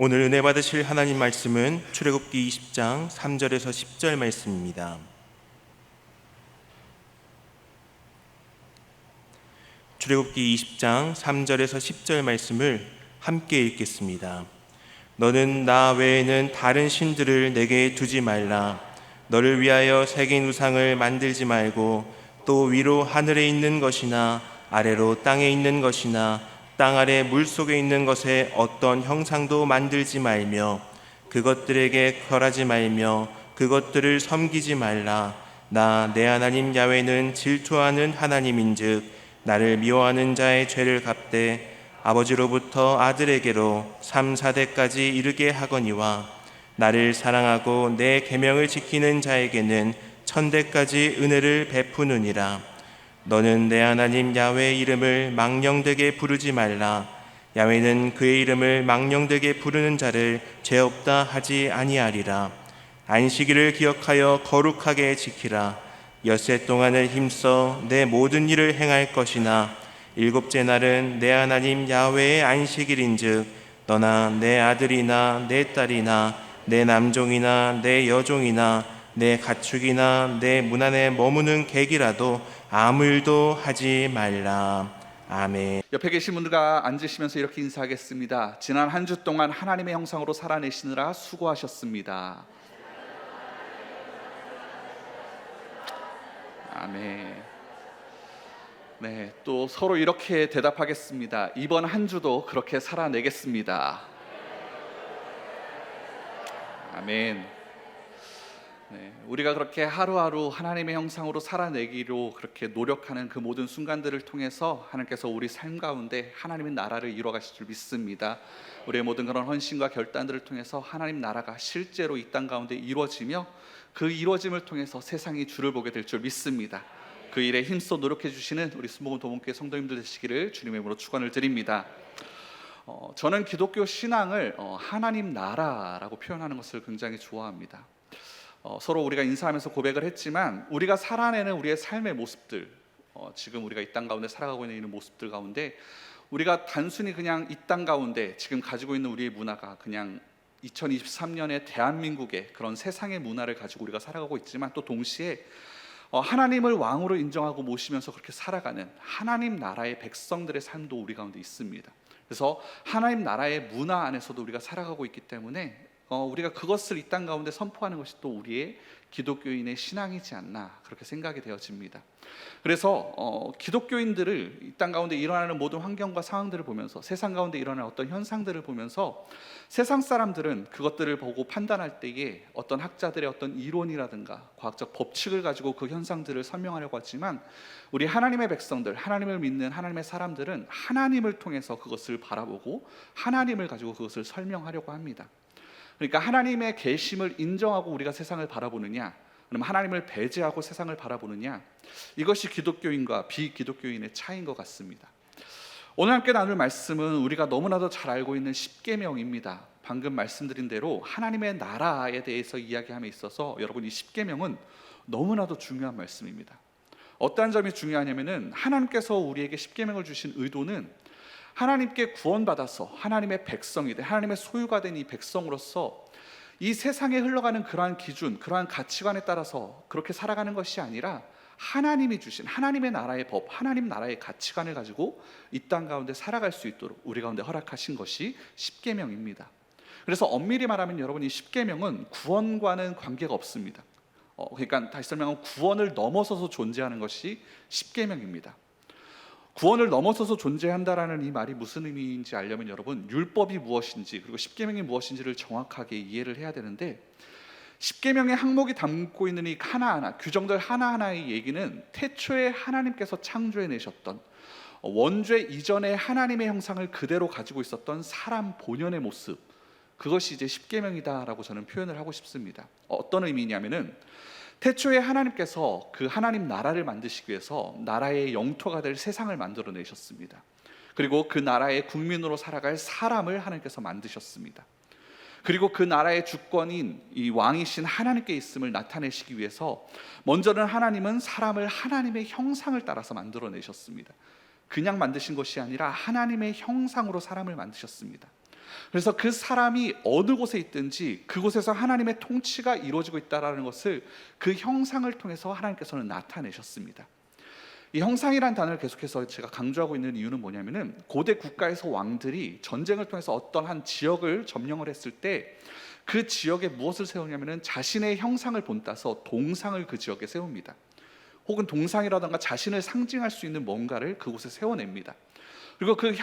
오늘 은혜 받으실 하나님 말씀은 출애굽기 20장 3절에서 10절 말씀입니다. 출애굽기 20장 3절에서 10절 말씀을 함께 읽겠습니다. 너는 나 외에는 다른 신들을 내게 두지 말라. 너를 위하여 새긴 우상을 만들지 말고 또 위로 하늘에 있는 것이나 아래로 땅에 있는 것이나 땅 아래 물속에 있는 것에 어떤 형상도 만들지 말며 그것들에게 절하지 말며 그것들을 섬기지 말라. 나 내 하나님 야훼는 질투하는 하나님인즉 나를 미워하는 자의 죄를 갚되 아버지로부터 아들에게로 3, 4대까지 이르게 하거니와 나를 사랑하고 내 계명을 지키는 자에게는 1000대까지 은혜를 베푸느니라. 너는 내 하나님 야훼의 이름을 망령되게 부르지 말라. 야훼는 그의 이름을 망령되게 부르는 자를 죄 없다 하지 아니하리라. 안식일을 기억하여 거룩하게 지키라. 엿새 동안을 힘써 내 모든 일을 행할 것이나 일곱째 날은 내 하나님 야훼의 안식일인즉 너나 내 아들이나 내 딸이나 내 남종이나 내 여종이나 내 가축이나 내 문 안에 머무는 객이라도 아무 일도 하지 말라. 아멘. 옆에 계신 분들과 앉으시면서 이렇게 인사하겠습니다. 지난 한 주 동안 하나님의 형상으로 살아내시느라 수고하셨습니다. 아멘. 네, 또 서로 이렇게 대답하겠습니다. 이번 한 주도 그렇게 살아내겠습니다. 아멘. 네, 우리가 그렇게 하루하루 하나님의 형상으로 살아내기로 그렇게 노력하는 그 모든 순간들을 통해서 하나님께서 우리 삶 가운데 하나님의 나라를 이루어가실 줄 믿습니다. 우리의 모든 그런 헌신과 결단들을 통해서 하나님 나라가 실제로 이 땅 가운데 이루어지며 그 이루어짐을 통해서 세상이 주를 보게 될 줄 믿습니다. 그 일에 힘써 노력해 주시는 우리 순복음 도봉교회 성도님들 되시기를 주님의 이름으로 축원을 드립니다. 저는 기독교 신앙을 하나님 나라라고 표현하는 것을 굉장히 좋아합니다. 서로 우리가 인사하면서 고백을 했지만 우리가 살아내는 우리의 삶의 모습들, 지금 우리가 이 땅 가운데 살아가고 있는 이런 모습들 가운데 우리가 단순히 그냥 이 땅 가운데 지금 가지고 있는 우리의 문화가 그냥 2023년의 대한민국의 그런 세상의 문화를 가지고 우리가 살아가고 있지만 또 동시에 하나님을 왕으로 인정하고 모시면서 그렇게 살아가는 하나님 나라의 백성들의 삶도 우리 가운데 있습니다. 그래서 하나님 나라의 문화 안에서도 우리가 살아가고 있기 때문에 우리가 그것을 이 땅 가운데 선포하는 것이 또 우리의 기독교인의 신앙이지 않나 그렇게 생각이 되어집니다. 그래서 기독교인들을 이 땅 가운데 일어나는 모든 환경과 상황들을 보면서 세상 가운데 일어나는 어떤 현상들을 보면서 세상 사람들은 그것들을 보고 판단할 때에 어떤 학자들의 어떤 이론이라든가 과학적 법칙을 가지고 그 현상들을 설명하려고 하지만 우리 하나님의 백성들, 하나님을 믿는 하나님의 사람들은 하나님을 통해서 그것을 바라보고 하나님을 가지고 그것을 설명하려고 합니다. 그러니까 하나님의 계심을 인정하고 우리가 세상을 바라보느냐, 그럼 하나님을 배제하고 세상을 바라보느냐, 이것이 기독교인과 비기독교인의 차이인 것 같습니다. 오늘 함께 나눌 말씀은 우리가 너무나도 잘 알고 있는 십계명입니다. 방금 말씀드린 대로 하나님의 나라에 대해서 이야기함에 있어서 여러분 이 십계명은 너무나도 중요한 말씀입니다. 어떠한 점이 중요하냐면은 하나님께서 우리에게 십계명을 주신 의도는 하나님께 구원받아서 하나님의 백성이 돼 하나님의 소유가 된 이 백성으로서 이 세상에 흘러가는 그러한 기준, 그러한 가치관에 따라서 그렇게 살아가는 것이 아니라 하나님이 주신 하나님의 나라의 법, 하나님 나라의 가치관을 가지고 이 땅 가운데 살아갈 수 있도록 우리 가운데 허락하신 것이 십계명입니다. 그래서 엄밀히 말하면 여러분 이 십계명은 구원과는 관계가 없습니다. 그러니까 다시 설명하면 구원을 넘어서서 존재하는 것이 십계명입니다. 구원을 넘어서서 존재한다라는 이 말이 무슨 의미인지 알려면 여러분 율법이 무엇인지 그리고 십계명이 무엇인지를 정확하게 이해를 해야 되는데 십계명의 항목이 담고 있는 이 하나하나 규정들 하나하나의 얘기는 태초에 하나님께서 창조해내셨던 원죄 이전의 하나님의 형상을 그대로 가지고 있었던 사람 본연의 모습, 그것이 이제 십계명이다라고 저는 표현을 하고 싶습니다. 어떤 의미냐면은 태초에 하나님께서 그 하나님 나라를 만드시기 위해서 나라의 영토가 될 세상을 만들어내셨습니다. 그리고 그 나라의 국민으로 살아갈 사람을 하나님께서 만드셨습니다. 그리고 그 나라의 주권인 이 왕이신 하나님께 있음을 나타내시기 위해서 먼저는 하나님은 사람을 하나님의 형상을 따라서 만들어내셨습니다. 그냥 만드신 것이 아니라 하나님의 형상으로 사람을 만드셨습니다. 그래서 그 사람이 어느 곳에 있든지 그곳에서 하나님의 통치가 이루어지고 있다는 것을 그 형상을 통해서 하나님께서는 나타내셨습니다. 이 형상이라는 단어를 계속해서 제가 강조하고 있는 이유는 뭐냐면은, 고대 국가에서 왕들이 전쟁을 통해서 어떤 한 지역을 점령을 했을 때 그 지역에 무엇을 세우냐면은 자신의 형상을 본따서 동상을 그 지역에 세웁니다. 혹은 동상이라든가 자신을 상징할 수 있는 뭔가를 그곳에 세워냅니다. 그리고 그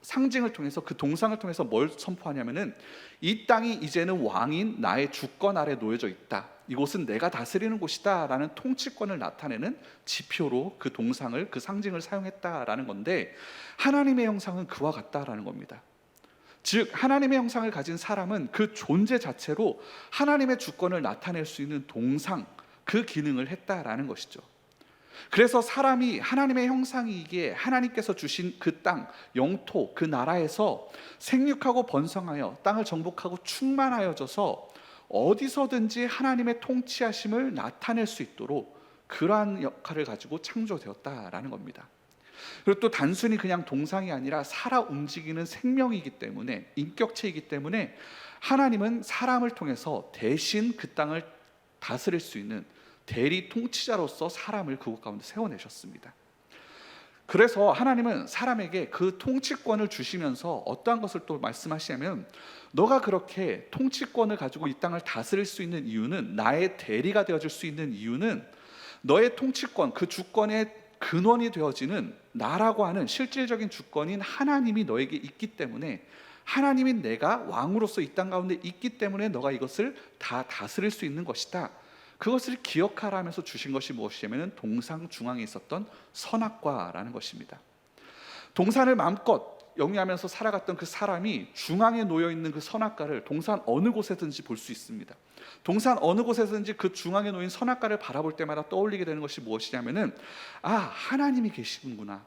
상징을 통해서, 그 동상을 통해서 뭘 선포하냐면은, 이 땅이 이제는 왕인 나의 주권 아래 놓여져 있다, 이곳은 내가 다스리는 곳이다 라는 통치권을 나타내는 지표로 그 동상을, 그 상징을 사용했다라는 건데, 하나님의 형상은 그와 같다라는 겁니다. 즉 하나님의 형상을 가진 사람은 그 존재 자체로 하나님의 주권을 나타낼 수 있는 동상, 그 기능을 했다라는 것이죠. 그래서 사람이 하나님의 형상이기에 하나님께서 주신 그 땅, 영토, 그 나라에서 생육하고 번성하여 땅을 정복하고 충만하여져서 어디서든지 하나님의 통치하심을 나타낼 수 있도록 그러한 역할을 가지고 창조되었다라는 겁니다. 그리고 또 단순히 그냥 동상이 아니라 살아 움직이는 생명이기 때문에, 인격체이기 때문에 하나님은 사람을 통해서 대신 그 땅을 다스릴 수 있는 대리 통치자로서 사람을 그곳 가운데 세워내셨습니다. 그래서 하나님은 사람에게 그 통치권을 주시면서 어떠한 것을 또 말씀하시냐면, 너가 그렇게 통치권을 가지고 이 땅을 다스릴 수 있는 이유는, 나의 대리가 되어줄 수 있는 이유는, 너의 통치권, 그 주권의 근원이 되어지는 나라고 하는 실질적인 주권인 하나님이 너에게 있기 때문에, 하나님인 내가 왕으로서 이 땅 가운데 있기 때문에 너가 이것을 다 다스릴 수 있는 것이다, 그것을 기억하라 하면서 주신 것이 무엇이냐면 동상 중앙에 있었던 선악과라는 것입니다. 동산을 마음껏 영위하면서 살아갔던 그 사람이 중앙에 놓여있는 그 선악과를 동산 어느 곳에든지 볼 수 있습니다. 동산 어느 곳에든지 그 중앙에 놓인 선악과를 바라볼 때마다 떠올리게 되는 것이 무엇이냐면은, 아, 하나님이 계시는구나,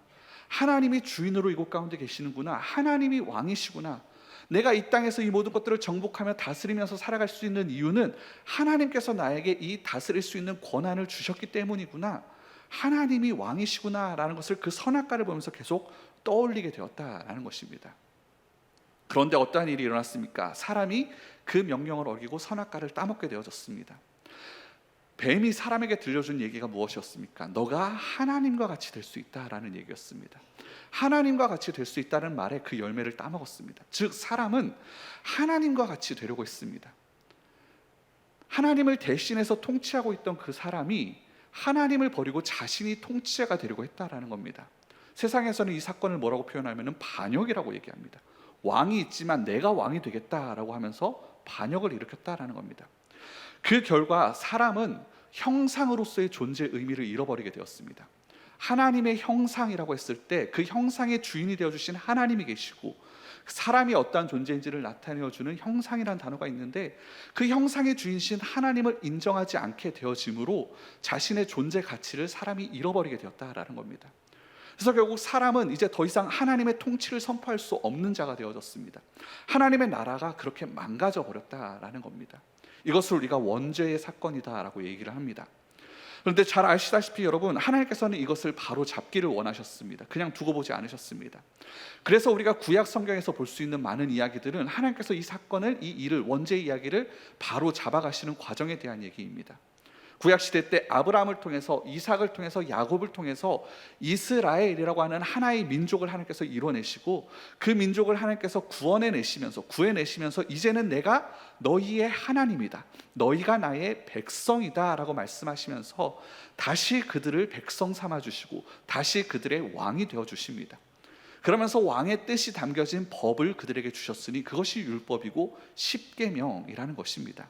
하나님이 주인으로 이곳 가운데 계시는구나, 하나님이 왕이시구나, 내가 이 땅에서 이 모든 것들을 정복하며 다스리면서 살아갈 수 있는 이유는 하나님께서 나에게 이 다스릴 수 있는 권한을 주셨기 때문이구나, 하나님이 왕이시구나 라는 것을 그 선악과를 보면서 계속 떠올리게 되었다라는 것입니다. 그런데 어떠한 일이 일어났습니까? 사람이 그 명령을 어기고 선악과를 따먹게 되어졌습니다. 뱀이 사람에게 들려준 얘기가 무엇이었습니까? 너가 하나님과 같이 될 수 있다라는 얘기였습니다. 하나님과 같이 될 수 있다는 말에 그 열매를 따먹었습니다. 즉 사람은 하나님과 같이 되려고 했습니다. 하나님을 대신해서 통치하고 있던 그 사람이 하나님을 버리고 자신이 통치자가 되려고 했다라는 겁니다. 세상에서는 이 사건을 뭐라고 표현하면 반역이라고 얘기합니다. 왕이 있지만 내가 왕이 되겠다라고 하면서 반역을 일으켰다라는 겁니다. 그 결과 사람은 형상으로서의 존재의 의미를 잃어버리게 되었습니다. 하나님의 형상이라고 했을 때 그 형상의 주인이 되어주신 하나님이 계시고, 사람이 어떠한 존재인지를 나타내어주는 형상이라는 단어가 있는데, 그 형상의 주인이신 하나님을 인정하지 않게 되어짐으로 자신의 존재 가치를 사람이 잃어버리게 되었다라는 겁니다. 그래서 결국 사람은 이제 더 이상 하나님의 통치를 선포할 수 없는 자가 되어졌습니다. 하나님의 나라가 그렇게 망가져 버렸다라는 겁니다. 이것을 우리가 원죄의 사건이다라고 얘기를 합니다. 그런데 잘 아시다시피 여러분, 하나님께서는 이것을 바로 잡기를 원하셨습니다. 그냥 두고 보지 않으셨습니다. 그래서 우리가 구약 성경에서 볼 수 있는 많은 이야기들은 하나님께서 이 사건을, 이 일을, 원죄의 이야기를 바로 잡아가시는 과정에 대한 얘기입니다. 구약시대 때 아브라함을 통해서, 이삭을 통해서, 야곱을 통해서 이스라엘이라고 하는 하나의 민족을 하나님께서 이뤄내시고, 그 민족을 하나님께서 구해내시면서 이제는 내가 너희의 하나님이다, 너희가 나의 백성이다 라고 말씀하시면서 다시 그들을 백성 삼아주시고 다시 그들의 왕이 되어주십니다. 그러면서 왕의 뜻이 담겨진 법을 그들에게 주셨으니 그것이 율법이고 십계명이라는 것입니다.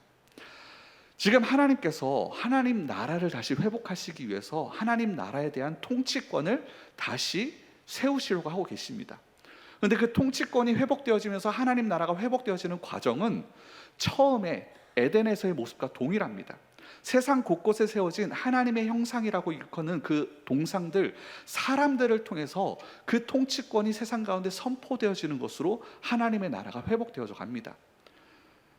지금 하나님께서 하나님 나라를 다시 회복하시기 위해서 하나님 나라에 대한 통치권을 다시 세우시려고 하고 계십니다. 그런데 그 통치권이 회복되어지면서 하나님 나라가 회복되어지는 과정은 처음에 에덴에서의 모습과 동일합니다. 세상 곳곳에 세워진 하나님의 형상이라고 일컫는 그 동상들, 사람들을 통해서 그 통치권이 세상 가운데 선포되어지는 것으로 하나님의 나라가 회복되어져 갑니다.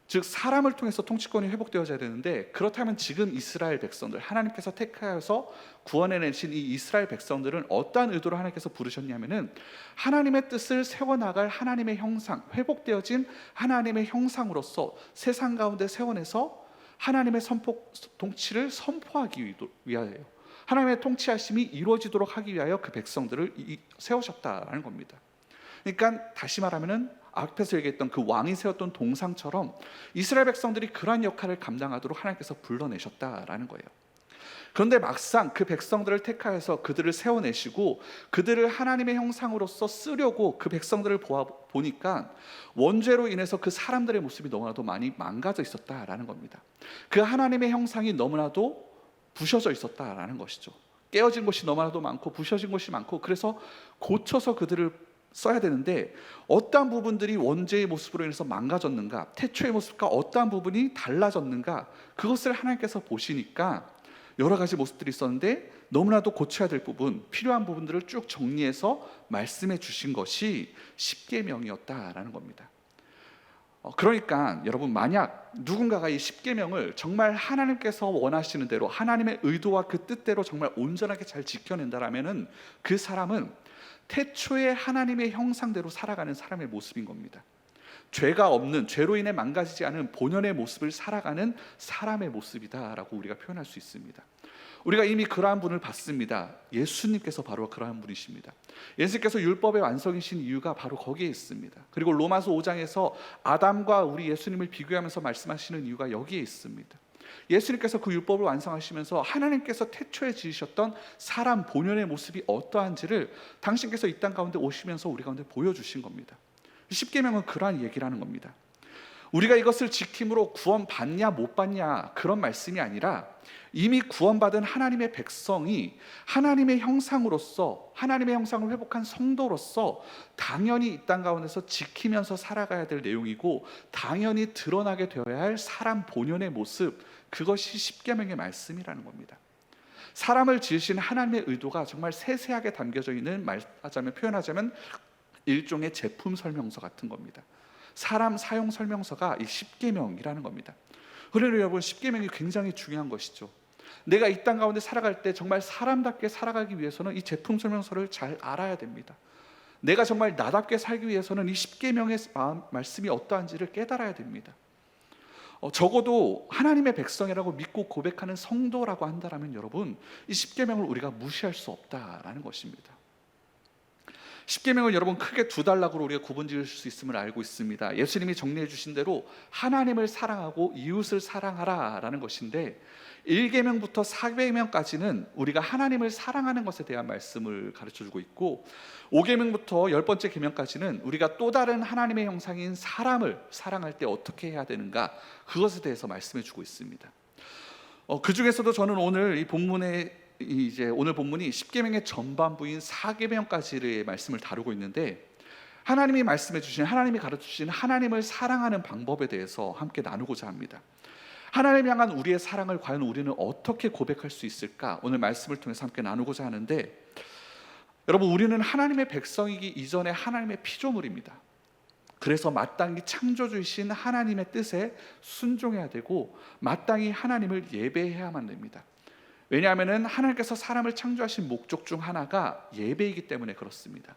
즉 사람을 통해서 통치권이 회복되어져야 되는데, 그렇다면 지금 이스라엘 백성들, 하나님께서 택하여서 구원해내신 이 이스라엘 백성들은 어떠한 의도로 하나님께서 부르셨냐면은 하나님의 뜻을 세워나갈 하나님의 형상, 회복되어진 하나님의 형상으로서 세상 가운데 세워내서 하나님의 통치를 선포하기 위하여요. 하나님의 통치하심이 이루어지도록 하기 위하여 그 백성들을 세우셨다라는 겁니다. 그러니까 다시 말하면은 앞에서 얘기했던 그 왕이 세웠던 동상처럼 이스라엘 백성들이 그러한 역할을 감당하도록 하나님께서 불러내셨다라는 거예요. 그런데 막상 그 백성들을 택하여서 그들을 세워내시고 그들을 하나님의 형상으로서 쓰려고 그 백성들을 보니까 원죄로 인해서 그 사람들의 모습이 너무나도 많이 망가져 있었다라는 겁니다. 그 하나님의 형상이 너무나도 부셔져 있었다라는 것이죠. 깨어진 것이 너무나도 많고 부셔진 것이 많고, 그래서 고쳐서 그들을 써야 되는데 어떠한 부분들이 원죄의 모습으로 인해서 망가졌는가, 태초의 모습과 어떠한 부분이 달라졌는가, 그것을 하나님께서 보시니까 여러 가지 모습들이 있었는데 너무나도 고쳐야 될 부분, 필요한 부분들을 쭉 정리해서 말씀해 주신 것이 십계명이었다라는 겁니다. 그러니까 여러분, 만약 누군가가 이 십계명을 정말 하나님께서 원하시는 대로 하나님의 의도와 그 뜻대로 정말 온전하게 잘 지켜낸다라면은 그 사람은 태초의 하나님의 형상대로 살아가는 사람의 모습인 겁니다. 죄가 없는, 죄로 인해 망가지지 않은 본연의 모습을 살아가는 사람의 모습이다라고 우리가 표현할 수 있습니다. 우리가 이미 그러한 분을 봤습니다. 예수님께서 바로 그러한 분이십니다. 예수님께서 율법의 완성이신 이유가 바로 거기에 있습니다. 그리고 로마서 5장에서 아담과 우리 예수님을 비교하면서 말씀하시는 이유가 여기에 있습니다. 예수님께서 그 율법을 완성하시면서 하나님께서 태초에 지으셨던 사람 본연의 모습이 어떠한지를 당신께서 이 땅 가운데 오시면서 우리 가운데 보여주신 겁니다. 십계명은 그러한 얘기라는 겁니다. 우리가 이것을 지킴으로 구원받냐 못 받냐 그런 말씀이 아니라 이미 구원받은 하나님의 백성이 하나님의 형상으로서, 하나님의 형상을 회복한 성도로서 당연히 이 땅 가운데서 지키면서 살아가야 될 내용이고, 당연히 드러나게 되어야 할 사람 본연의 모습, 그것이 십계명의 말씀이라는 겁니다. 사람을 지으신 하나님의 의도가 정말 세세하게 담겨져 있는, 표현하자면 일종의 제품 설명서 같은 겁니다. 사람 사용 설명서가 이 십계명이라는 겁니다. 그러니 여러분, 십계명이 굉장히 중요한 것이죠. 내가 이 땅 가운데 살아갈 때 정말 사람답게 살아가기 위해서는 이 제품 설명서를 잘 알아야 됩니다. 내가 정말 나답게 살기 위해서는 이 십계명의 말씀이 어떠한지를 깨달아야 됩니다. 적어도 하나님의 백성이라고 믿고 고백하는 성도라고 한다면 여러분, 이 십계명을 우리가 무시할 수 없다라는 것입니다. 십계명을 여러분 크게 두 단락으로 우리가 구분지을 수 있음을 알고 있습니다. 예수님이 정리해 주신 대로 하나님을 사랑하고 이웃을 사랑하라라는 것인데, 1계명부터 4계명까지는 우리가 하나님을 사랑하는 것에 대한 말씀을 가르쳐주고 있고, 5계명부터 10번째 계명까지는 우리가 또 다른 하나님의 형상인 사람을 사랑할 때 어떻게 해야 되는가, 그것에 대해서 말씀해 주고 있습니다. 그 중에서도 저는 오늘 이 본문에 오늘 본문이 십계명의 전반부인 4계명까지의 말씀을 다루고 있는데, 하나님이 말씀해 주신, 하나님이 가르쳐 주신 하나님을 사랑하는 방법에 대해서 함께 나누고자 합니다. 하나님 향한 우리의 사랑을 과연 우리는 어떻게 고백할 수 있을까, 오늘 말씀을 통해서 함께 나누고자 하는데, 여러분, 우리는 하나님의 백성이기 이전에 하나님의 피조물입니다. 그래서 마땅히 창조주이신 하나님의 뜻에 순종해야 되고 마땅히 하나님을 예배해야만 됩니다. 왜냐하면 하나님께서 사람을 창조하신 목적 중 하나가 예배이기 때문에 그렇습니다.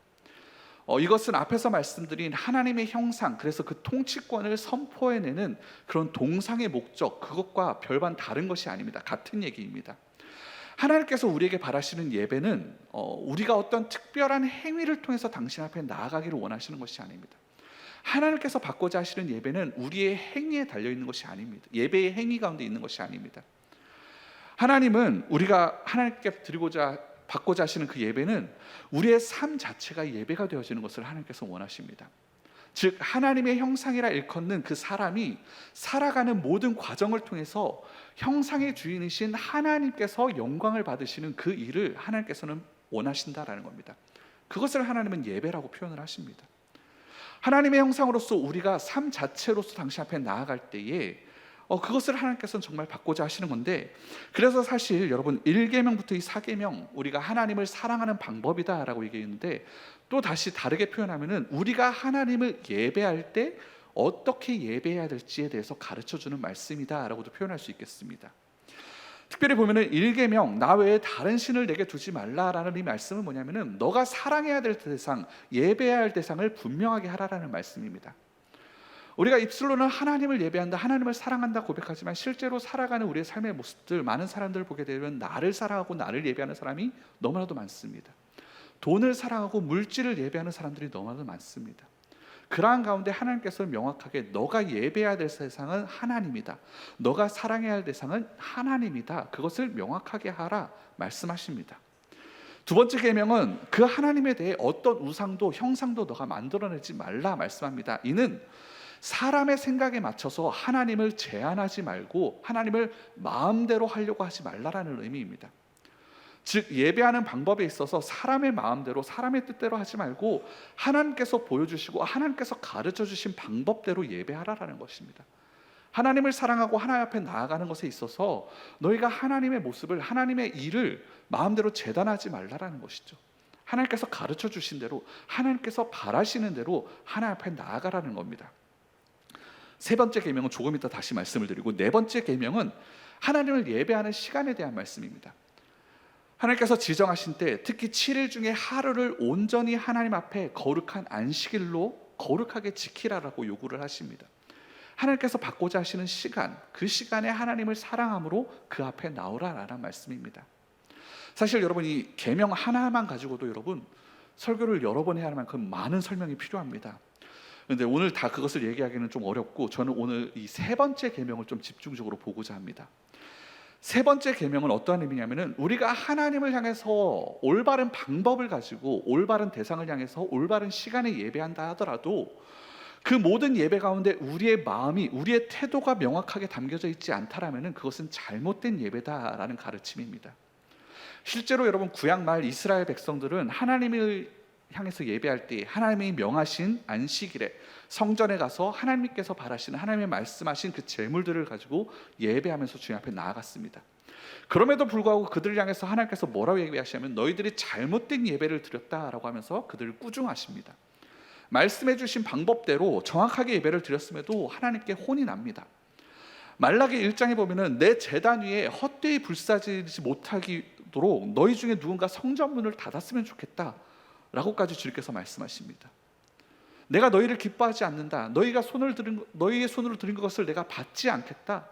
이것은 앞에서 말씀드린 하나님의 형상, 그래서 그 통치권을 선포해내는 그런 동상의 목적, 그것과 별반 다른 것이 아닙니다. 같은 얘기입니다. 하나님께서 우리에게 바라시는 예배는 우리가 어떤 특별한 행위를 통해서 당신 앞에 나아가기를 원하시는 것이 아닙니다. 하나님께서 받고자 하시는 예배는 우리의 행위에 달려있는 것이 아닙니다. 예배의 행위 가운데 있는 것이 아닙니다. 하나님은 우리가 하나님께 받고자 하시는 그 예배는 우리의 삶 자체가 예배가 되어지는 것을 하나님께서 원하십니다. 즉 하나님의 형상이라 일컫는 그 사람이 살아가는 모든 과정을 통해서 형상의 주인이신 하나님께서 영광을 받으시는 그 일을 하나님께서는 원하신다라는 겁니다. 그것을 하나님은 예배라고 표현을 하십니다. 하나님의 형상으로서 우리가 삶 자체로서 당신 앞에 나아갈 때에 그것을 하나님께서는 정말 받고자 하시는 건데, 그래서 사실 여러분 1계명부터 이 4계명, 우리가 하나님을 사랑하는 방법이다 라고 얘기했는데, 또 다시 다르게 표현하면은 우리가 하나님을 예배할 때 어떻게 예배해야 될지에 대해서 가르쳐주는 말씀이다라고도 표현할 수 있겠습니다. 특별히 보면은 1계명 나 외에 다른 신을 내게 두지 말라라는 이 말씀은 뭐냐면은 너가 사랑해야 될 대상, 예배해야 할 대상을 분명하게 하라라는 말씀입니다. 우리가 입술로는 하나님을 예배한다, 하나님을 사랑한다 고백하지만 실제로 살아가는 우리의 삶의 모습들, 많은 사람들을 보게 되면 나를 사랑하고 나를 예배하는 사람이 너무나도 많습니다. 돈을 사랑하고 물질을 예배하는 사람들이 너무나도 많습니다. 그러한 가운데 하나님께서 명확하게 너가 예배해야 될 대상은 하나님이다, 너가 사랑해야 할 대상은 하나님이다, 그것을 명확하게 하라 말씀하십니다. 두 번째 계명은 그 하나님에 대해 어떤 우상도 형상도 너가 만들어내지 말라 말씀합니다. 이는 사람의 생각에 맞춰서 하나님을 제한하지 말고 하나님을 마음대로 하려고 하지 말라라는 의미입니다. 즉 예배하는 방법에 있어서 사람의 마음대로 사람의 뜻대로 하지 말고 하나님께서 보여주시고 하나님께서 가르쳐 주신 방법대로 예배하라라는 것입니다. 하나님을 사랑하고 하나님 앞에 나아가는 것에 있어서 너희가 하나님의 모습을, 하나님의 일을 마음대로 재단하지 말라라는 것이죠. 하나님께서 가르쳐 주신 대로, 하나님께서 바라시는 대로 하나님 앞에 나아가라는 겁니다. 세 번째 계명은 조금 이따 다시 말씀을 드리고, 네 번째 계명은 하나님을 예배하는 시간에 대한 말씀입니다. 하나님께서 지정하신 때 특히 7일 중에 하루를 온전히 하나님 앞에 거룩한 안식일로 거룩하게 지키라라고 요구를 하십니다. 하나님께서 받고자 하시는 시간, 그 시간에 하나님을 사랑함으로 그 앞에 나오라라는 말씀입니다. 사실 여러분 이 계명 하나만 가지고도 여러분 설교를 여러 번 해야 할 만큼 많은 설명이 필요합니다. 그런데 오늘 다 그것을 얘기하기는 좀 어렵고 저는 오늘 이 세 번째 계명을 좀 집중적으로 보고자 합니다. 세 번째 계명은 어떠한 의미냐면은 우리가 하나님을 향해서 올바른 방법을 가지고 올바른 대상을 향해서 올바른 시간에 예배한다 하더라도 그 모든 예배 가운데 우리의 마음이, 우리의 태도가 명확하게 담겨져 있지 않다라면은 그것은 잘못된 예배다라는 가르침입니다. 실제로 여러분 구약 말 이스라엘 백성들은 하나님을 향해서 예배할 때 하나님이 명하신 안식일에 성전에 가서 하나님께서 바라시는, 하나님의 말씀하신 그 제물들을 가지고 예배하면서 주님 앞에 나아갔습니다. 그럼에도 불구하고 그들을 향해서 하나님께서 뭐라고 얘기하시냐면 너희들이 잘못된 예배를 드렸다라고 하면서 그들을 꾸중하십니다. 말씀해 주신 방법대로 정확하게 예배를 드렸음에도 하나님께 혼이 납니다. 말라기 1장에 보면은 내 제단 위에 헛되이 불사지지 못하도록 너희 중에 누군가 성전문을 닫았으면 좋겠다 라고까지 주님께서 말씀하십니다. 내가 너희를 기뻐하지 않는다, 너희의 손으로 드린 것을 내가 받지 않겠다,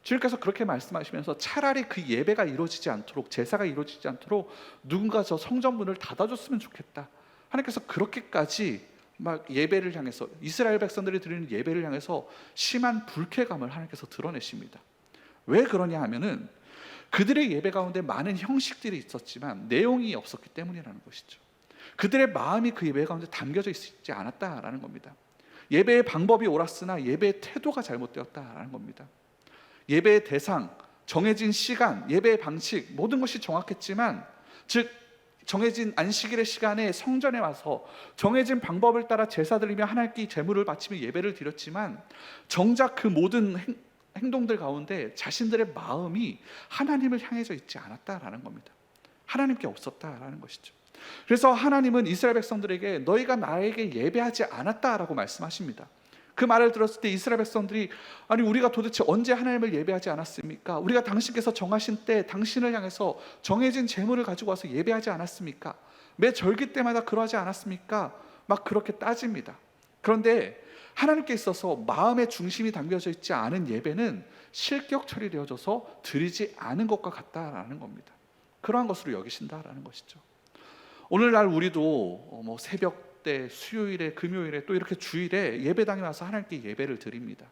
주님께서 그렇게 말씀하시면서 차라리 그 예배가 이루어지지 않도록, 제사가 이루어지지 않도록 누군가 저 성전문을 닫아줬으면 좋겠다, 하나님께서 그렇게까지 막 예배를 향해서, 이스라엘 백성들이 드리는 예배를 향해서 심한 불쾌감을 하나님께서 드러내십니다. 왜 그러냐 하면은 그들의 예배 가운데 많은 형식들이 있었지만 내용이 없었기 때문이라는 것이죠. 그들의 마음이 그 예배 가운데 담겨져 있지 않았다라는 겁니다. 예배의 방법이 옳았으나 예배의 태도가 잘못되었다라는 겁니다. 예배의 대상, 정해진 시간, 예배의 방식, 모든 것이 정확했지만, 즉 정해진 안식일의 시간에 성전에 와서 정해진 방법을 따라 제사 드리며 하나님께 제물을 바치며 예배를 드렸지만 정작 그 모든 행동들 가운데 자신들의 마음이 하나님을 향해져 있지 않았다라는 겁니다. 하나님께 없었다라는 것이죠. 그래서 하나님은 이스라엘 백성들에게 너희가 나에게 예배하지 않았다라고 말씀하십니다. 그 말을 들었을 때 이스라엘 백성들이 아니 우리가 도대체 언제 하나님을 예배하지 않았습니까? 우리가 당신께서 정하신 때 당신을 향해서 정해진 제물을 가지고 와서 예배하지 않았습니까? 매 절기 때마다 그러하지 않았습니까? 막 그렇게 따집니다. 그런데 하나님께 있어서 마음의 중심이 담겨져 있지 않은 예배는 실격 처리되어져서 드리지 않은 것과 같다라는 겁니다. 그러한 것으로 여기신다라는 것이죠. 오늘날 우리도 새벽 때, 수요일에, 금요일에 또 이렇게 주일에 예배당에 와서 하나님께 예배를 드립니다.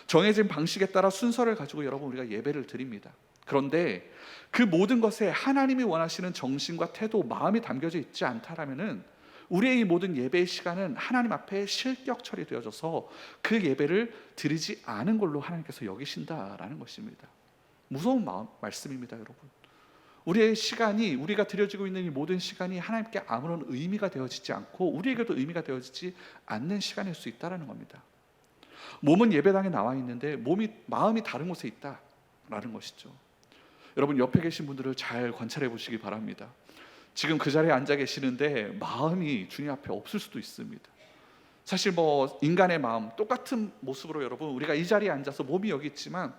정해진 방식에 따라 순서를 가지고 여러분 우리가 예배를 드립니다. 그런데 그 모든 것에 하나님이 원하시는 정신과 태도, 마음이 담겨져 있지 않다라면은 우리의 이 모든 예배의 시간은 하나님 앞에 실격 처리되어져서 그 예배를 드리지 않은 걸로 하나님께서 여기신다라는 것입니다. 무서운 말씀입니다, 여러분. 우리의 시간이, 우리가 드려지고 있는 이 모든 시간이 하나님께 아무런 의미가 되어지지 않고 우리에게도 의미가 되어지지 않는 시간일 수 있다는 겁니다. 몸은 예배당에 나와 있는데 마음이 다른 곳에 있다라는 것이죠. 여러분 옆에 계신 분들을 잘 관찰해 보시기 바랍니다. 지금 그 자리에 앉아 계시는데 마음이 주님 앞에 없을 수도 있습니다. 사실 뭐 인간의 마음 똑같은 모습으로 여러분 우리가 이 자리에 앉아서 몸이 여기 있지만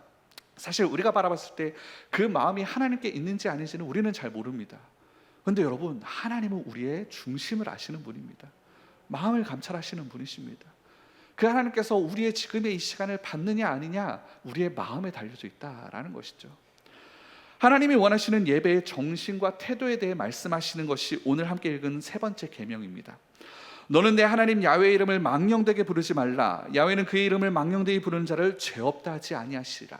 사실 우리가 바라봤을 때 그 마음이 하나님께 있는지 아닌지는 우리는 잘 모릅니다. 그런데 여러분 하나님은 우리의 중심을 아시는 분입니다. 마음을 감찰하시는 분이십니다. 그 하나님께서 우리의 지금의 이 시간을 받느냐 아니냐 우리의 마음에 달려져 있다라는 것이죠. 하나님이 원하시는 예배의 정신과 태도에 대해 말씀하시는 것이 오늘 함께 읽은 세 번째 계명입니다. 너는 내 하나님 야훼의 이름을 망령되게 부르지 말라. 야훼는 그의 이름을 망령되게 부르는 자를 죄 없다 하지 아니하시리라.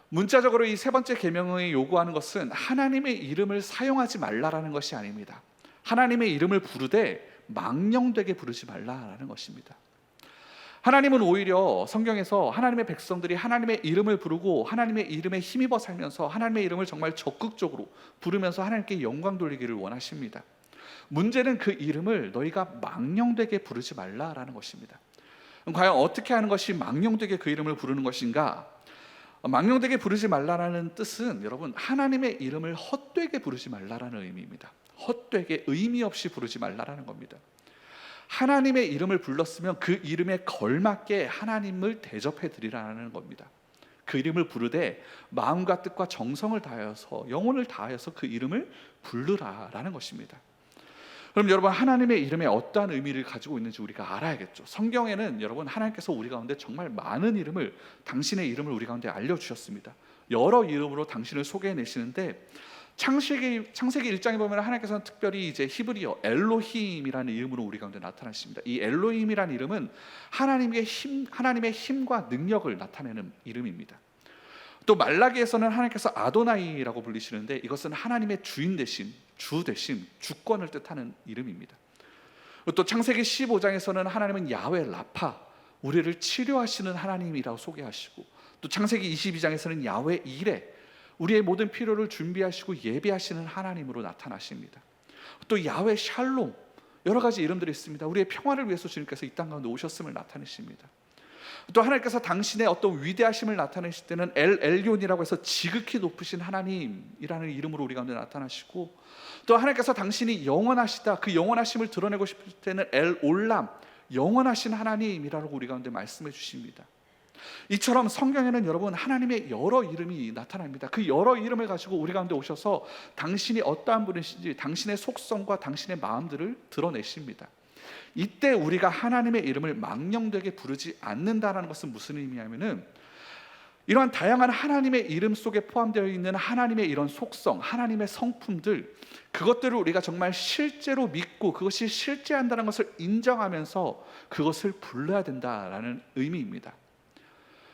문자적으로 이 세 번째 계명이 요구하는 것은 하나님의 이름을 사용하지 말라라는 것이 아닙니다. 하나님의 이름을 부르되 망령되게 부르지 말라라는 것입니다. 하나님은 오히려 성경에서 하나님의 백성들이 하나님의 이름을 부르고 하나님의 이름에 힘입어 살면서 하나님의 이름을 정말 적극적으로 부르면서 하나님께 영광 돌리기를 원하십니다. 문제는 그 이름을 너희가 망령되게 부르지 말라라는 것입니다. 과연 어떻게 하는 것이 망령되게 그 이름을 부르는 것인가? 망령되게 부르지 말라라는 뜻은 여러분 하나님의 이름을 헛되게 부르지 말라라는 의미입니다. 헛되게 의미 없이 부르지 말라라는 겁니다. 하나님의 이름을 불렀으면 그 이름에 걸맞게 하나님을 대접해 드리라는 겁니다. 그 이름을 부르되 마음과 뜻과 정성을 다하여서 영혼을 다하여서 그 이름을 부르라라는 것입니다. 그럼 여러분 하나님의 이름에 어떠한 의미를 가지고 있는지 우리가 알아야겠죠. 성경에는 여러분 하나님께서 우리 가운데 정말 많은 이름을 당신의 이름을 우리 가운데 알려주셨습니다. 여러 이름으로 당신을 소개해내시는데 창세기 1장에 보면 하나님께서는 특별히 이제 히브리어 엘로힘이라는 이름으로 우리 가운데 나타나십니다. 이 엘로힘이라는 이름은 하나님의 힘과 능력을 나타내는 이름입니다. 또 말라기에서는 하나님께서 아도나이라고 불리시는데 이것은 하나님의 주인 대신 주 대신 주권을 뜻하는 이름입니다. 또 창세기 15장에서는 하나님은 야훼 라파 우리를 치료하시는 하나님이라고 소개하시고 또 창세기 22장에서는 야훼 이레 우리의 모든 필요를 준비하시고 예비하시는 하나님으로 나타나십니다. 또 야훼 샬롬 여러 가지 이름들이 있습니다. 우리의 평화를 위해서 주님께서 이 땅 가운데 오셨음을 나타내십니다. 또 하나님께서 당신의 어떤 위대하심을 나타내실 때는 엘 엘리온이라고 해서 지극히 높으신 하나님이라는 이름으로 우리 가운데 나타나시고 또 하나님께서 당신이 영원하시다 그 영원하심을 드러내고 싶을 때는 엘 올람 영원하신 하나님이라고 우리 가운데 말씀해 주십니다. 이처럼 성경에는 여러분 하나님의 여러 이름이 나타납니다. 그 여러 이름을 가지고 우리 가운데 오셔서 당신이 어떠한 분이신지 당신의 속성과 당신의 마음들을 드러내십니다. 이때 우리가 하나님의 이름을 망령되게 부르지 않는다는 것은 무슨 의미냐면은 이러한 다양한 하나님의 이름 속에 포함되어 있는 하나님의 이런 속성, 하나님의 성품들 그것들을 우리가 정말 실제로 믿고 그것이 실제한다는 것을 인정하면서 그것을 불러야 된다라는 의미입니다.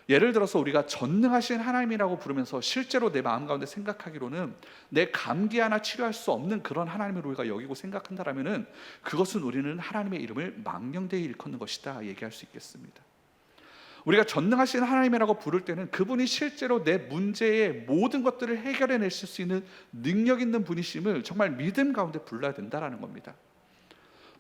예를 들어서 우리가 전능하신 하나님이라고 부르면서 실제로 내 마음 가운데 생각하기로는 내 감기 하나 치료할 수 없는 그런 하나님을 우리가 여기고 생각한다라면은 그것은 우리는 하나님의 이름을 망령되이 일컫는 것이다 얘기할 수 있겠습니다. 우리가 전능하신 하나님이라고 부를 때는 그분이 실제로 내 문제의 모든 것들을 해결해 내실 수 있는 능력 있는 분이심을 정말 믿음 가운데 불러야 된다라는 겁니다.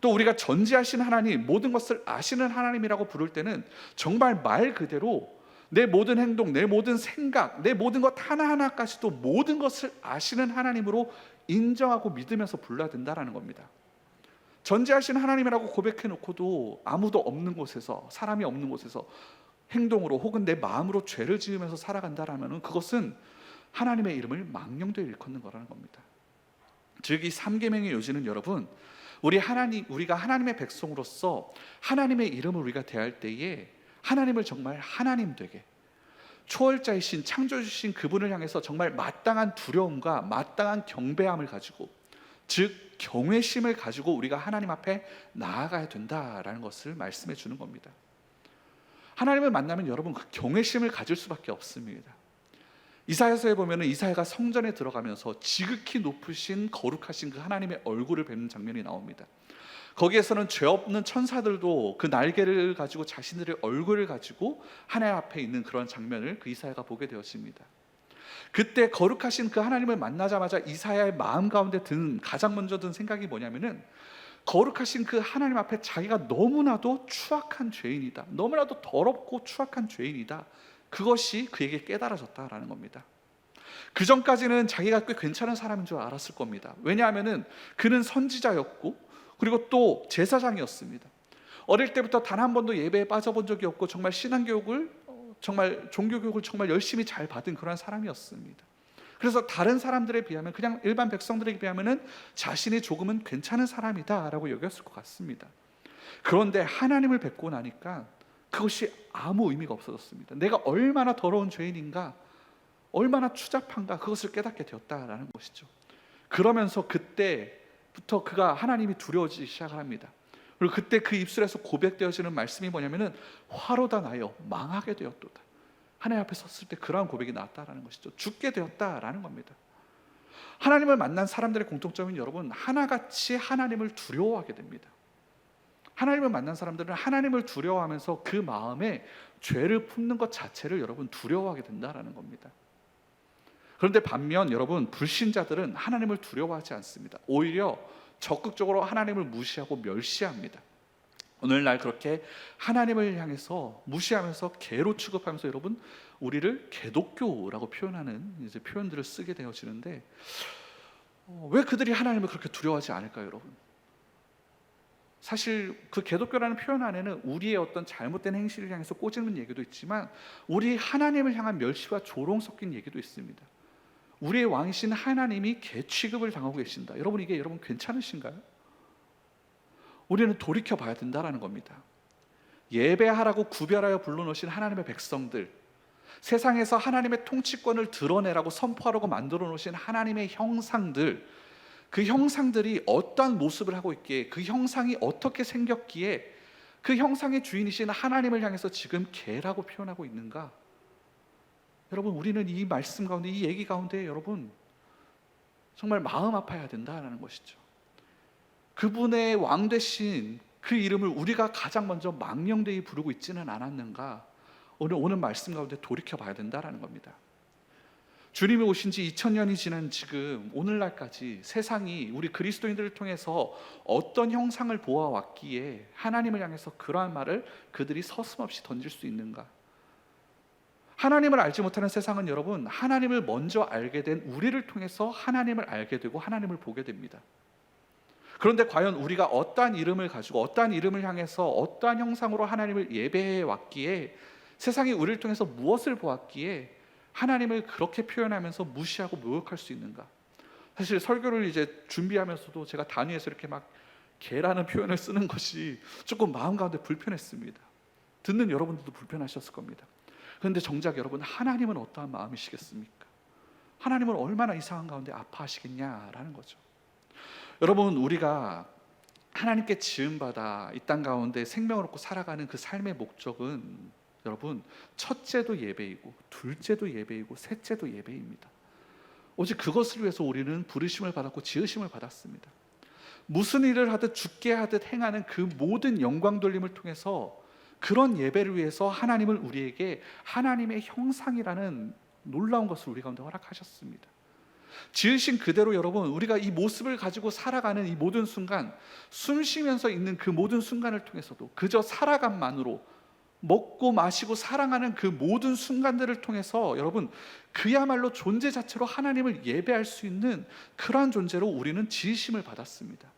또 우리가 전지하신 하나님, 모든 것을 아시는 하나님이라고 부를 때는 정말 말 그대로 내 모든 행동, 내 모든 생각, 내 모든 것 하나하나까지도 모든 것을 아시는 하나님으로 인정하고 믿으면서 불러야 된다라는 겁니다. 전지하신 하나님이라고 고백해 놓고도 아무도 없는 곳에서 사람이 없는 곳에서 행동으로 혹은 내 마음으로 죄를 지으면서 살아간다라면 그것은 하나님의 이름을 망령되이 일컫는 거라는 겁니다. 즉 이 3계명의 요지는 여러분 우리가 하나님의 백성으로서 하나님의 이름을 우리가 대할 때에 하나님을 정말 하나님 되게 초월자이신 창조주신 그분을 향해서 정말 마땅한 두려움과 마땅한 경배함을 가지고 즉 경외심을 가지고 우리가 하나님 앞에 나아가야 된다라는 것을 말씀해 주는 겁니다. 하나님을 만나면 여러분 그 경외심을 가질 수밖에 없습니다. 이사야서에 보면 이사야가 성전에 들어가면서 지극히 높으신 거룩하신 그 하나님의 얼굴을 뵙는 장면이 나옵니다. 거기에서는 죄 없는 천사들도 그 날개를 가지고 자신들의 얼굴을 가지고 하나님 앞에 있는 그런 장면을 그 이사야가 보게 되었습니다. 그때 거룩하신 그 하나님을 만나자마자 이사야의 마음 가운데 가장 먼저 든 생각이 뭐냐면은 거룩하신 그 하나님 앞에 자기가 너무나도 추악한 죄인이다, 너무나도 더럽고 추악한 죄인이다, 그것이 그에게 깨달아졌다라는 겁니다. 그 전까지는 자기가 꽤 괜찮은 사람인 줄 알았을 겁니다. 왜냐하면은 그는 선지자였고 그리고 또 제사장이었습니다. 어릴 때부터 단 한 번도 예배에 빠져본 적이 없고 정말 신앙교육을 정말 종교교육을 정말 열심히 잘 받은 그런 사람이었습니다. 그래서 다른 사람들에 비하면, 그냥 일반 백성들에게 비하면은 자신이 조금은 괜찮은 사람이다라고 여겼을 것 같습니다. 그런데 하나님을 뵙고 나니까 그것이 아무 의미가 없어졌습니다. 내가 얼마나 더러운 죄인인가, 얼마나 추잡한가, 그것을 깨닫게 되었다라는 것이죠. 그러면서 그때부터 그가 하나님이 두려워지기 시작합니다. 그리고 그때 그 입술에서 고백되어지는 말씀이 뭐냐면은 화로다 나여 망하게 되었도다. 하나님 앞에 섰을 때 그러한 고백이 나왔다라는 것이죠. 죽게 되었다라는 겁니다. 하나님을 만난 사람들의 공통점은 여러분, 하나같이 하나님을 두려워하게 됩니다. 하나님을 만난 사람들은 하나님을 두려워하면서 그 마음에 죄를 품는 것 자체를 여러분 두려워하게 된다라는 겁니다. 그런데 반면 여러분, 불신자들은 하나님을 두려워하지 않습니다. 오히려 적극적으로 하나님을 무시하고 멸시합니다. 오늘날 그렇게 하나님을 향해서 무시하면서 개로 취급하면서 여러분, 우리를 개독교라고 표현하는 이제 표현들을 쓰게 되어지는데, 왜 그들이 하나님을 그렇게 두려워하지 않을까요, 여러분? 사실 그 개독교라는 표현 안에는 우리의 어떤 잘못된 행실을 향해서 꼬집는 얘기도 있지만, 우리 하나님을 향한 멸시와 조롱 섞인 얘기도 있습니다. 우리의 왕이신 하나님이 개 취급을 당하고 계신다. 여러분, 이게 여러분 괜찮으신가요? 우리는 돌이켜 봐야 된다라는 겁니다. 예배하라고 구별하여 불러놓으신 하나님의 백성들, 세상에서 하나님의 통치권을 드러내라고 선포하라고 만들어 놓으신 하나님의 형상들, 그 형상들이 어떠한 모습을 하고 있기에, 그 형상이 어떻게 생겼기에 그 형상의 주인이신 하나님을 향해서 지금 개라고 표현하고 있는가? 여러분, 우리는 이 말씀 가운데, 이 얘기 가운데 여러분 정말 마음 아파야 된다는 것이죠. 그분의 왕 되신 그 이름을 우리가 가장 먼저 망령되이 부르고 있지는 않았는가? 오늘 말씀 가운데 돌이켜 봐야 된다는 겁니다. 주님이 오신 지 2000년이 지난 지금 오늘날까지 세상이 우리 그리스도인들을 통해서 어떤 형상을 보아왔기에 하나님을 향해서 그러한 말을 그들이 서슴없이 던질 수 있는가? 하나님을 알지 못하는 세상은 여러분, 하나님을 먼저 알게 된 우리를 통해서 하나님을 알게 되고 하나님을 보게 됩니다. 그런데 과연 우리가 어떠한 이름을 가지고 어떠한 이름을 향해서 어떠한 형상으로 하나님을 예배해 왔기에, 세상이 우리를 통해서 무엇을 보았기에 하나님을 그렇게 표현하면서 무시하고 모욕할 수 있는가? 사실 설교를 이제 준비하면서도 제가 단위에서 이렇게 막 개라는 표현을 쓰는 것이 조금 마음 가운데 불편했습니다. 듣는 여러분들도 불편하셨을 겁니다. 그런데 정작 여러분, 하나님은 어떠한 마음이시겠습니까? 하나님은 얼마나 이 상황 가운데 아파하시겠냐라는 거죠. 여러분, 우리가 하나님께 지음받아 이 땅 가운데 생명을 얻고 살아가는 그 삶의 목적은 여러분, 첫째도 예배이고 둘째도 예배이고 셋째도 예배입니다. 오직 그것을 위해서 우리는 부르심을 받았고 지으심을 받았습니다. 무슨 일을 하듯 죽게 하듯 행하는 그 모든 영광 돌림을 통해서 그런 예배를 위해서 하나님을 우리에게 하나님의 형상이라는 놀라운 것을 우리 가운데 허락하셨습니다. 지으신 그대로 여러분, 우리가 이 모습을 가지고 살아가는 이 모든 순간, 숨 쉬면서 있는 그 모든 순간을 통해서도 그저 살아감만으로, 먹고 마시고 사랑하는 그 모든 순간들을 통해서 여러분, 그야말로 존재 자체로 하나님을 예배할 수 있는 그러한 존재로 우리는 지으심을 받았습니다.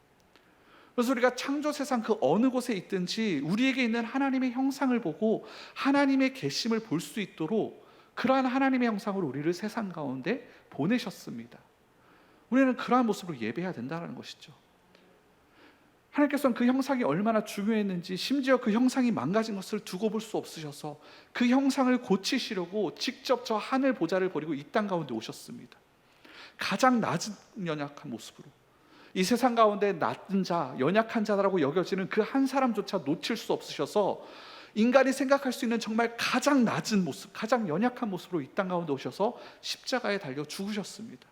그래서 우리가 창조 세상 그 어느 곳에 있든지 우리에게 있는 하나님의 형상을 보고 하나님의 계심을 볼 수 있도록 그러한 하나님의 형상으로 우리를 세상 가운데 보내셨습니다. 우리는 그러한 모습으로 예배해야 된다는 것이죠. 하나님께서는 그 형상이 얼마나 중요했는지, 심지어 그 형상이 망가진 것을 두고 볼 수 없으셔서 그 형상을 고치시려고 직접 저 하늘 보좌를 버리고 이 땅 가운데 오셨습니다. 가장 낮은 연약한 모습으로, 이 세상 가운데 낮은 자, 연약한 자라고 여겨지는 그 한 사람조차 놓칠 수 없으셔서 인간이 생각할 수 있는 정말 가장 낮은 모습, 가장 연약한 모습으로 이 땅 가운데 오셔서 십자가에 달려 죽으셨습니다.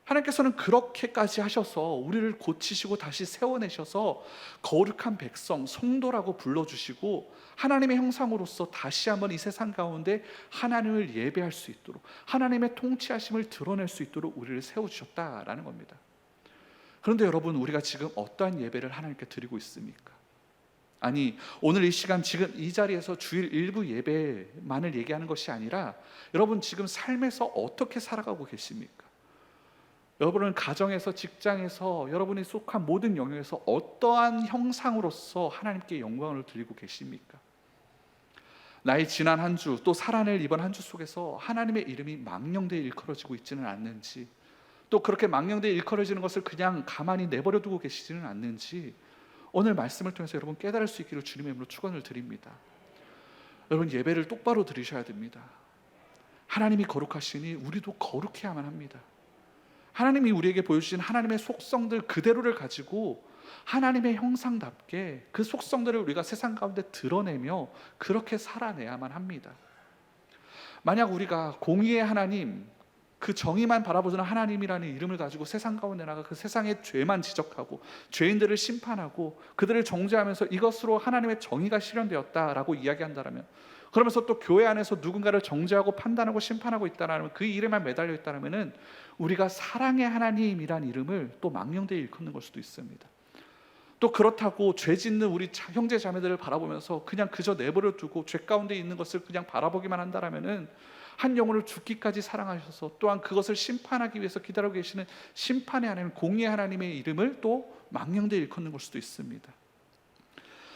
하나님께서는 그렇게까지 하셔서 우리를 고치시고 다시 세워내셔서 거룩한 백성, 성도라고 불러주시고 하나님의 형상으로서 다시 한번 이 세상 가운데 하나님을 예배할 수 있도록, 하나님의 통치하심을 드러낼 수 있도록 우리를 세워주셨다라는 겁니다. 그런데 여러분, 우리가 지금 어떠한 예배를 하나님께 드리고 있습니까? 아니, 오늘 이 시간 지금 이 자리에서 주일 일부 예배만을 얘기하는 것이 아니라 여러분 지금 삶에서 어떻게 살아가고 계십니까? 여러분은 가정에서, 직장에서, 여러분이 속한 모든 영역에서 어떠한 형상으로서 하나님께 영광을 드리고 계십니까? 나의 지난 한 주, 또 살아낼 이번 한 주 속에서 하나님의 이름이 망령되이 일컬어지고 있지는 않는지, 또 그렇게 망령되이 일컬어지는 것을 그냥 가만히 내버려 두고 계시지는 않는지, 오늘 말씀을 통해서 여러분 깨달을 수 있기를 주님의 이름으로 축원을 드립니다. 여러분, 예배를 똑바로 드리셔야 됩니다. 하나님이 거룩하시니 우리도 거룩해야만 합니다. 하나님이 우리에게 보여주신 하나님의 속성들 그대로를 가지고 하나님의 형상답게 그 속성들을 우리가 세상 가운데 드러내며 그렇게 살아내야만 합니다. 만약 우리가 공의의 하나님, 그 정의만 바라보는 하나님이라는 이름을 가지고 세상 가운데 나가 그 세상의 죄만 지적하고 죄인들을 심판하고 그들을 정죄하면서 이것으로 하나님의 정의가 실현되었다라고 이야기한다면, 그러면서 또 교회 안에서 누군가를 정죄하고 판단하고 심판하고 있다라면, 그 이름만 매달려 있다라면은 우리가 사랑의 하나님이란 이름을 또 망령되이 일컫는 걸 수도 있습니다. 또 그렇다고 죄 짓는 우리 형제 자매들을 바라보면서 그냥 그저 내버려 두고 죄 가운데 있는 것을 그냥 바라보기만 한다라면은 한 영혼을 죽기까지 사랑하셔서 또한 그것을 심판하기 위해서 기다리고 계시는 심판의 하나님, 공의의 하나님의 이름을 또 망령되이 일컫는 걸 수도 있습니다.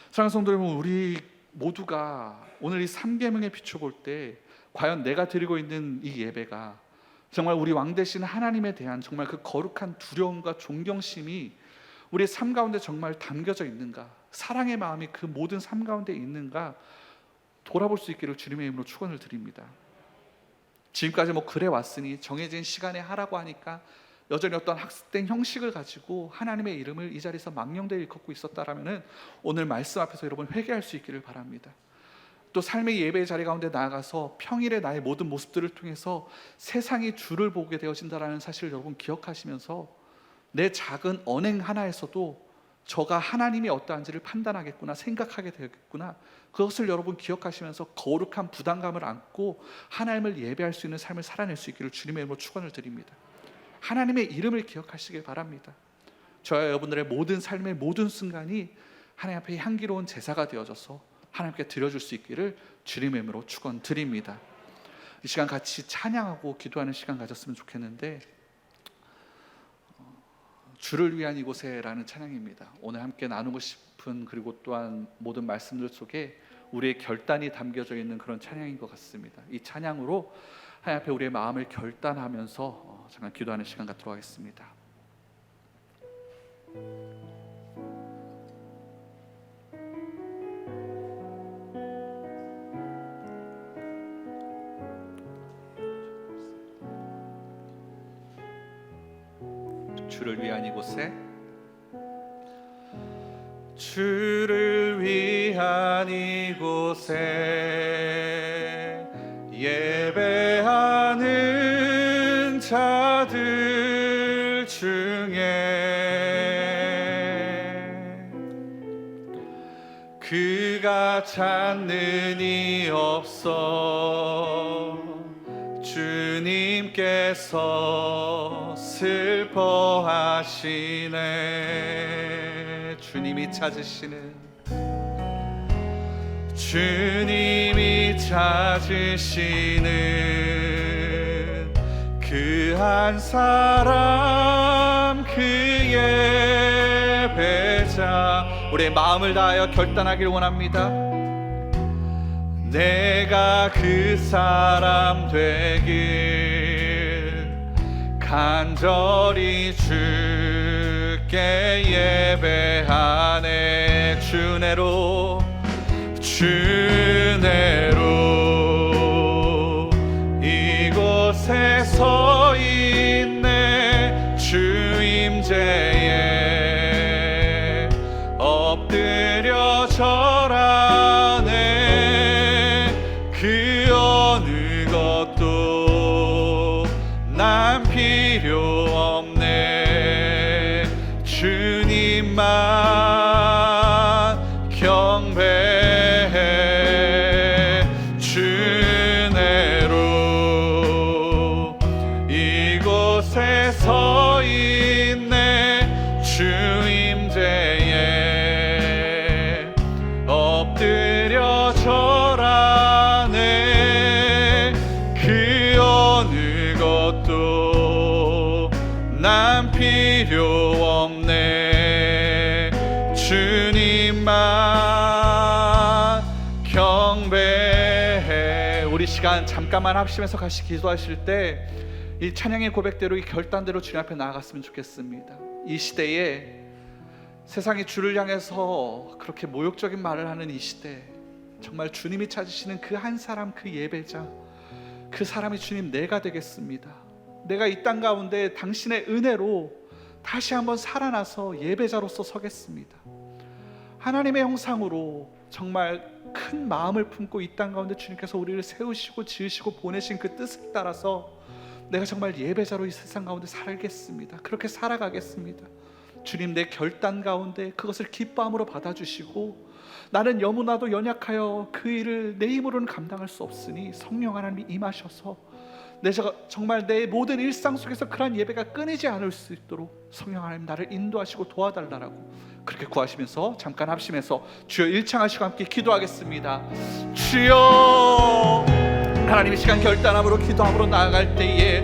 사랑하는 성도 여러분, 우리 모두가 오늘 이 3계명에 비춰볼 때 과연 내가 드리고 있는 이 예배가 정말 우리 왕 되신 하나님에 대한 정말 그 거룩한 두려움과 존경심이 우리의 삶 가운데 정말 담겨져 있는가, 사랑의 마음이 그 모든 삶 가운데 있는가 돌아볼 수 있기를 주님의 이름으로 축원을 드립니다. 지금까지 그래 왔으니 정해진 시간에 하라고 하니까 여전히 어떤 학습된 형식을 가지고 하나님의 이름을 이 자리에서 망령되이 일컫고 있었다라면은 오늘 말씀 앞에서 여러분 회개할 수 있기를 바랍니다. 또 삶의 예배의 자리 가운데 나아가서 평일에 나의 모든 모습들을 통해서 세상이 주를 보게 되어진다라는 사실을 여러분 기억하시면서 내 작은 언행 하나에서도 저가 하나님이 어떠한지를 판단하겠구나, 생각하게 되겠구나, 그것을 여러분 기억하시면서 거룩한 부담감을 안고 하나님을 예배할 수 있는 삶을 살아낼 수 있기를 주님의 이름으로 축원을 드립니다. 하나님의 이름을 기억하시길 바랍니다. 저와 여러분들의 모든 삶의 모든 순간이 하나님 앞에 향기로운 제사가 되어져서 하나님께 드려줄 수 있기를 주님의 이름으로 축원 드립니다. 이 시간 같이 찬양하고 기도하는 시간 가졌으면 좋겠는데, 주를 위한 이곳에 라는 찬양입니다. 오늘 함께 나누고 싶은, 그리고 또한 모든 말씀들 속에 우리의 결단이 담겨져 있는 그런 찬양인 것 같습니다. 이 찬양으로 하나님 앞에 우리의 마음을 결단하면서 잠깐 기도하는 시간 갖도록 하겠습니다. 주를 위한 이곳에, 주를 위한 이곳에 예배하는 자들 중에 그가 찾는 이 없어 주님께서 슬퍼하시네. 주님이 찾으시는, 주님이 찾으시는 그 한 사람, 그 예배자, 우리의 마음을 다하여 결단하길 원합니다. 내가 그 사람 되길 간절히 주께 예배하네. 주내로, 주내로 이곳에 서 있네. 주 임재에 엎드려 절하네. 그 어느 것도 난 필요 없네. 주님만 경배해. 주내로 이곳에 서 있네. 주 임재에 엎드려 절하네. 그 어느 것도 필요 없네. 주님만 경배해. 우리 시간 잠깐만 합심해서 같이 기도하실 때 이 찬양의 고백대로, 이 결단대로 주님 앞에 나아갔으면 좋겠습니다. 이 시대에 세상이 주를 향해서 그렇게 모욕적인 말을 하는 이 시대, 정말 주님이 찾으시는 그 한 사람, 그 예배자, 그 사람이 주님 내가 되겠습니다. 내가 이 땅 가운데 당신의 은혜로 다시 한번 살아나서 예배자로서 서겠습니다. 하나님의 형상으로 정말 큰 마음을 품고 이 땅 가운데 주님께서 우리를 세우시고 지으시고 보내신 그 뜻을 따라서 내가 정말 예배자로 이 세상 가운데 살겠습니다. 그렇게 살아가겠습니다. 주님, 내 결단 가운데 그것을 기뻐함으로 받아주시고, 나는 너무나도 연약하여 그 일을 내 힘으로는 감당할 수 없으니 성령 하나님이 임하셔서 내가 정말 내 모든 일상 속에서 그러한 예배가 끊이지 않을 수 있도록 성령 하나님 나를 인도하시고 도와달라고 그렇게 구하시면서 잠깐 합심해서 주여 일창하시고 함께 기도하겠습니다. 주여, 하나님, 이 시간 결단함으로 기도함으로 나아갈 때에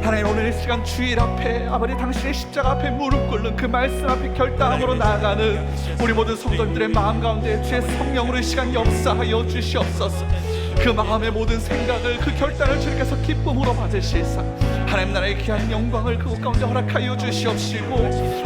하나님, 오늘 이 시간 주일 앞에 아버지 당신의 십자가 앞에 무릎 꿇는 그 말씀 앞에 결단함으로 나아가는 우리 모든 성도들의 마음 가운데 주의 성령으로 이 시간 역사하여 주시옵소서. 그 마음의 모든 생각을, 그 결단을 주님께서 기쁨으로 받으시사 하나님 나라의 귀한 영광을 그곳 가운데 허락하여 주시옵시고,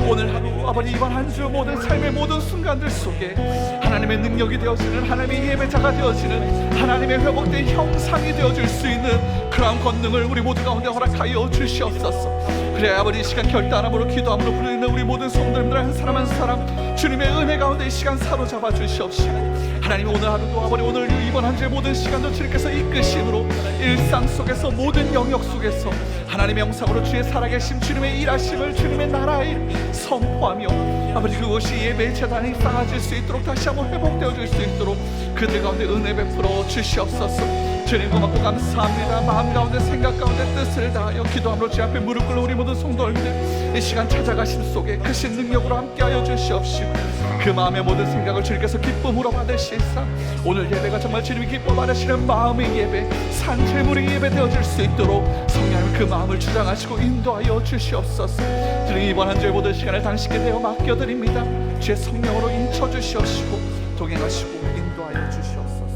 오늘 하루 아버지 이번 한 주 모든 삶의 모든 순간들 속에 하나님의 능력이 되어지는, 하나님의 예배자가 되어지는, 하나님의 회복된 형상이 되어질 수 있는 그러한 권능을 우리 모두 가운데 허락하여 주시옵소서. 그래 아버지, 이 시간 결단함으로 기도함으로 부르는 우리 모든 성도님들 한 사람 한 사람 주님의 은혜 가운데 이 시간 사로잡아 주시옵시고, 하나님 오늘 하루도 아버지 오늘 이번 한 주의 모든 시간도 주님께서 이끄심으로 일상 속에서 모든 영역 속에서 하나님의 영상으로 주의 살아계심, 주님의 일하심을, 주님의 나라의 선포하며 아버지 그것이 예배의 재단이 쌓아질 수 있도록, 다시 한번 회복되어질 수 있도록 그들 가운데 은혜 베풀어 주시옵소서. 주님 고맙고 감사합니다. 마음 가운데 생각 가운데 뜻을 다하여 기도함으로 주 앞에 무릎 꿇는 우리 모든 성도님들 이 시간 찾아가심 속에 크신 능력으로 함께하여 주시옵시고, 그 마음의 모든 생각을 주님께서 기쁨으로 받으시사 오늘 예배가 정말 주님이 기뻐 받으시는 마음의 예배, 산재물의 예배 되어질 수 있도록 성령님 그 마음을 주장하시고 인도하여 주시옵소서. 주님 이번 한 주의 모든 시간을 당신께 되어 맡겨드립니다. 주의 성령으로 인쳐 주시옵시고 동행하시고 인도하여 주시옵소서.